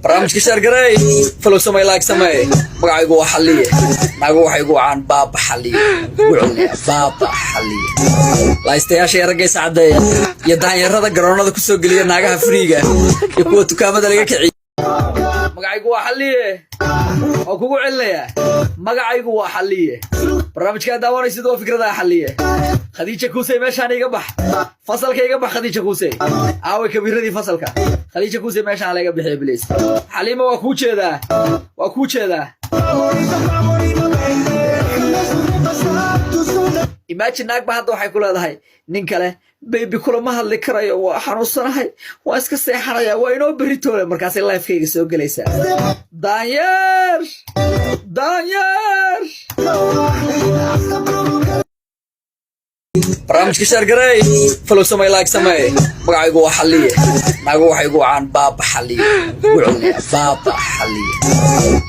barnaamijka shaargaray follow samay like samay magacaygu waa xalliye nagu waxay ugu caan baaba xalliye gucune baaba xalliye laystayaasha yaragaysa cadeeya iyo daanyarada garoonada ku soo geliya naagaha friiga iyo kuwa dukaamada laga kiciyo magacaygu waa xalliye oo kugu celinaya magacaygu waa xalliye barnaamijka daawanaysid waa fikrada xalliye khadiija kuusay meeshaan iga bax fasalka iga bax khadiija kuusay aawe kabiradii fasalka khadiija kuusay meeshaan laga bixiyo bilis xaliima waa ku jeedaa imagine naag ba hadda waxay ku leedahay nin kale baby kulama hadli karayo waa xanuunsanahay waa iska seexanaya waa inoo berri toole markaasay lifekayga soo gelaysaa daanyeer barnaamijka shaargaray follow samay like samay magacaygu waa xalliye nagu waxay ugu caan baaba xalliye gucune baaba xalliye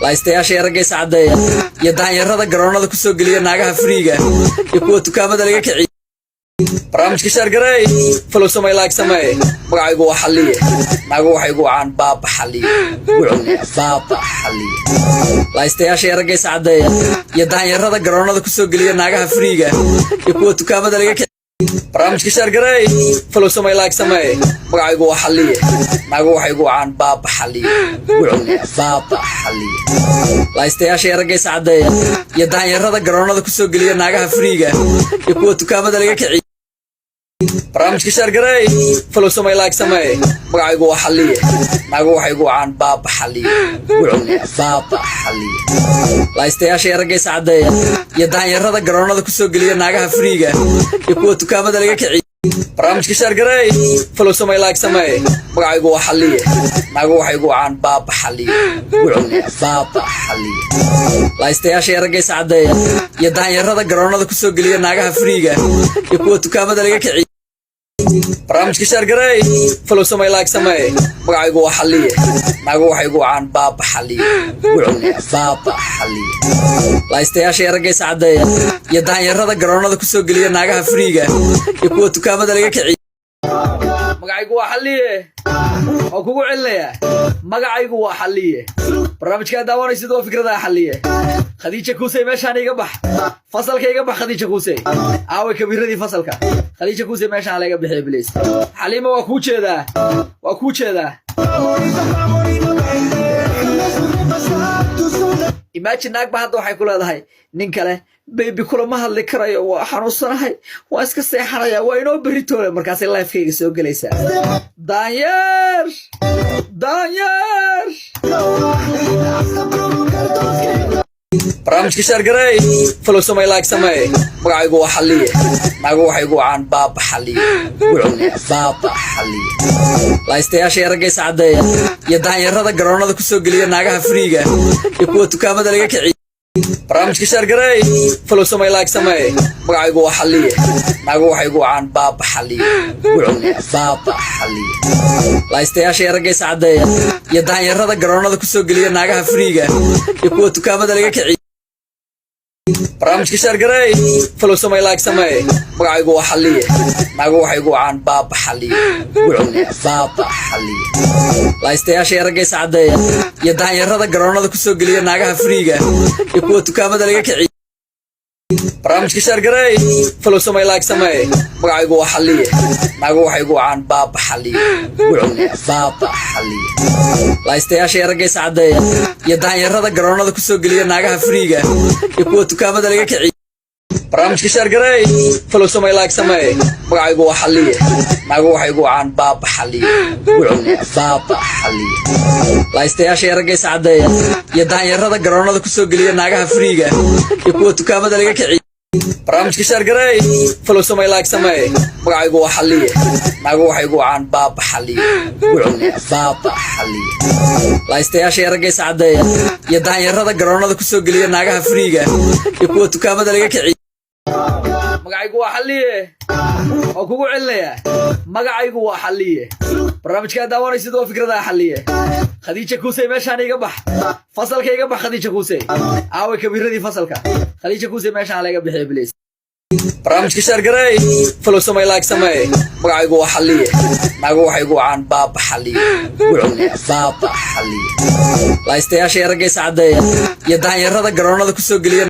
laystayaasha yaragaysa cadeeya iyo daanyarada garoonada ku soo geliya naagaha friiga iyo kuwa dukaamada laga kiciyo barnaamijka shaargaray follow samay like samay magacaygu waa xalliye nagu waxay ugu caan baaba xalliye gucune baaba xalliye laystayaasha yaragaysa cadeeya iyo daanyarada garoonada ku soo geliya naagaha friiga iyo kuwa dukaamada laga kiciyo barnaamijka shaargaray follow samay like samay magacaygu waa xalliye nagu waxay ugu caan baaba xalliye gucune baaba xalliye laystayaasha yaragaysa cadeeya iyo daanyarada garoonada ku soo geliya naagaha friiga iyo kuwa dukaamada laga kiciyo barnaamijka shaargaray follow samay like samay magacaygu waa xalliye nagu waxay ugu caan baaba xalliye gucune baaba xalliye laystayaasha yaragaysa cadeeya iyo daanyarada garoonada ku soo geliya naagaha friiga iyo kuwa dukaamada laga kiciyo barnaamijka shaargaray follow samay like samay magacaygu waa xalliye nagu waxay ugu caan baaba xalliye gucune baaba xalliye laystayaasha yaragaysa cadeeya iyo daanyarada garoonada ku soo geliya naagaha friiga iyo kuwa dukaamada laga kiciyo barnaamijka shaargaray follow samay like samay magacaygu waa xalliye nagu waxay ugu caan baaba xalliye gucune baaba xalliye laystayaasha yaragaysa cadeeya iyo daanyarada garoonada ku soo geliya naagaha friiga iyo kuwa dukaamada laga kiciyo magacaygu waa xalliye oo kugu celinaya magacaygu waa xalliye barnaamijka daawanaysid waa fikrada xalliye khadiija kuusay meeshaan iga bax fasalka iga bax khadiija kuusay aawe kabiradii fasalka khadiija kuusay meeshaan laga bixiyo bilis xaliima waa ku jeedaa imagine naag ba hadda waxay ku leedahay nin kale baby kulama hadli karayo waa xanuunsanahay waa iska seexanaya waa inoo berri toole markaasay lifekayga soo gelaysaa daanyeer barnaamijka shaargaray follow samay like samay magacaygu waa xalliye nagu waxay ugu caan baaba xalliye gucune baaba xalliye laystayaasha yaragaysa cadeeya iyo daanyarada garoonada ku soo geliya naagaha friiga iyo kuwa dukaamada laga kiciyo barnaamijka shaargaray follow samay like samay magacaygu waa xalliye nagu waxay ugu caan baaba xalliye gucune baaba xalliye laystayaasha yaragaysa cadeeya iyo daanyarada garoonada ku soo geliya naagaha friiga iyo kuwa dukaamada laga kiciyo barnaamijka shaargaray follow samay like samay magacaygu waa xalliye nagu waxay ugu caan baaba xalliye gucune baaba xalliye laystayaasha yaragaysa cadeeya iyo daanyarada garoonada ku soo geliya naagaha friiga iyo kuwa dukaamada laga kiciyo barnaamijka shaargaray follow samay like samay magacaygu waa xalliye nagu waxay ugu caan baaba xalliye gucune baaba xalliye laystayaasha yaragaysa cadeeya iyo daanyarada garoonada ku soo geliya naagaha friiga iyo kuwa dukaamada laga kiciyo barnaamijka shaargaray follow samay like samay magacaygu waa xalliye nagu waxay ugu caan baaba xalliye gucune baaba xalliye laystayaasha yaragaysa cadeeya iyo daanyarada garoonada ku soo geliya naagaha friiga iyo kuwa dukaamada laga kiciyo barnaamijka shaargaray follow samay like samay magacaygu waa xalliye nagu waxay ugu caan baaba xalliye gucune baaba xalliye laystayaasha yaragaysa cadeeya iyo daanyarada garoonada ku soo geliya naagaha friiga iyo kuwa dukaamada laga kiciyo magacaygu waa xalliye oo kugu celinaya magacaygu waa xalliye barnaamijka daawanaysid waa fikrada xalliye khadiija kuusay meeshaan iga bax fasalka iga bax khadiija kuusay aawe kabiradii fasalka khadiija kuusay meeshaan laga bixiyo bilis barnaamijka sheer garay follow samay like samay magacaygu waa xalliye naagu waxay igu wacaan baaba xalliye ugu celinayaa baaba xalliye laystayaasha ee raggaysa caddeeya iyo daanyarada garoonada ku soo geliya